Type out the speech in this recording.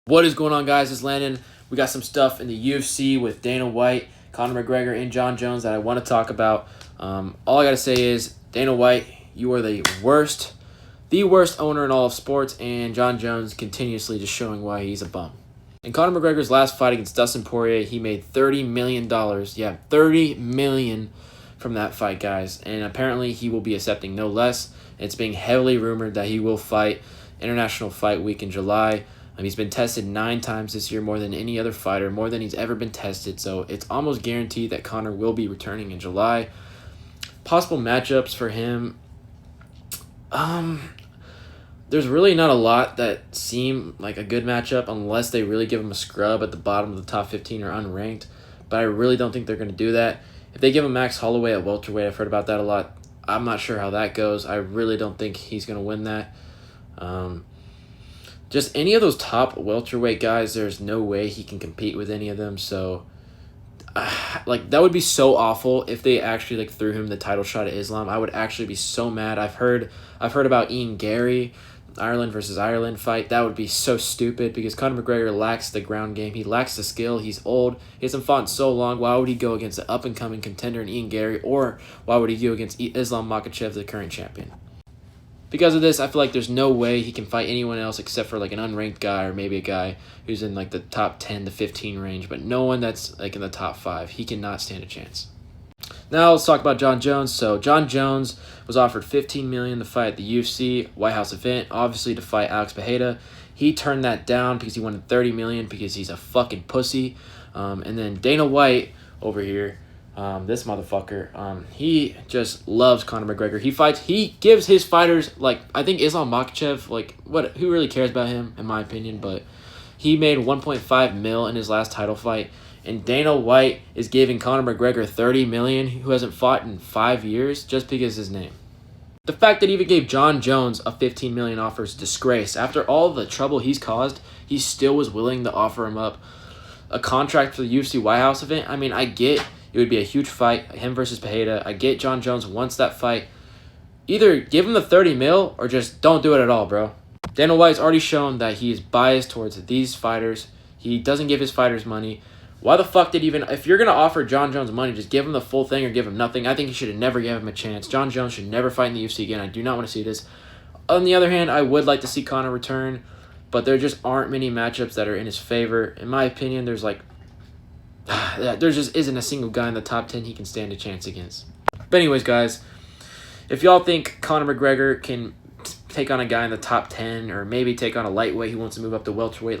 What is going on, guys? It's Landon. We got some stuff in the UFC with Dana White, Conor McGregor, and Jon Jones that I want to talk about. All I got to say is, Dana White, you are the worst owner in all of sports, and Jon Jones continuously just showing why he's a bum. In Conor McGregor's last fight against Dustin Poirier, he made $30 million. Yeah, $30 million from that fight, guys. And apparently he will be accepting no less. It's being heavily rumored that he will fight International Fight Week in July. He's been tested 9 times this year, more than any other fighter, more than he's ever been tested. So it's almost guaranteed that Conor will be returning in July. Possible matchups for him. There's really not a lot that seem like a good matchup unless they really give him a scrub at the bottom of the top 15 or unranked. But I really don't think they're going to do that. If they give him Max Holloway at welterweight, I've heard about that a lot. I'm not sure how that goes. I really don't think he's going to win that. Just any of those top welterweight guys, there's no way he can compete with any of them. So, that would be so awful if they actually threw him the title shot at Islam. I would actually be so mad. I've heard about Ian Gary, Ireland versus Ireland fight. That would be so stupid because Conor McGregor lacks the ground game. He lacks the skill. He's old. He hasn't fought in so long. Why would he go against an up-and-coming contender in Ian Gary, or why would he go against Islam Makhachev, the current champion? Because of this, I feel like there's no way he can fight anyone else except for an unranked guy or maybe a guy who's in the top 10 to 15 range, but no one that's in the top 5. He cannot stand a chance. Now let's talk about Jon Jones. So Jon Jones was offered $15 million to fight at the UFC White House event, obviously to fight Alex Pereira. He turned that down because he wanted $30 million because he's a fucking pussy. And then Dana White over here, this motherfucker, he just loves Conor McGregor. He gives his fighters, I think Islam Makhachev, who really cares about him, in my opinion, but he made $1.5 million in his last title fight, and Dana White is giving Conor McGregor $30 million, who hasn't fought in 5 years, just because his name. The fact that he even gave Jon Jones a $15 million offer is disgrace. After all the trouble he's caused, he still was willing to offer him up a contract for the UFC White House event. I mean, I get it would be a huge fight, him versus Pereira. I get Jon Jones wants that fight. Either give him the $30 million or just don't do it at all, bro. Dana White's already shown that he is biased towards these fighters. He doesn't give his fighters money. Why the fuck if you're going to offer Jon Jones money, just give him the full thing or give him nothing. I think he should have never given him a chance. Jon Jones should never fight in the UFC again. I do not want to see this. On the other hand, I would like to see Conor return, but there just aren't many matchups that are in his favor. In my opinion, there just isn't a single guy in the top 10 he can stand a chance against. But anyways, guys, if y'all think Conor McGregor can take on a guy in the top 10 or maybe take on a lightweight who wants to move up to welterweight,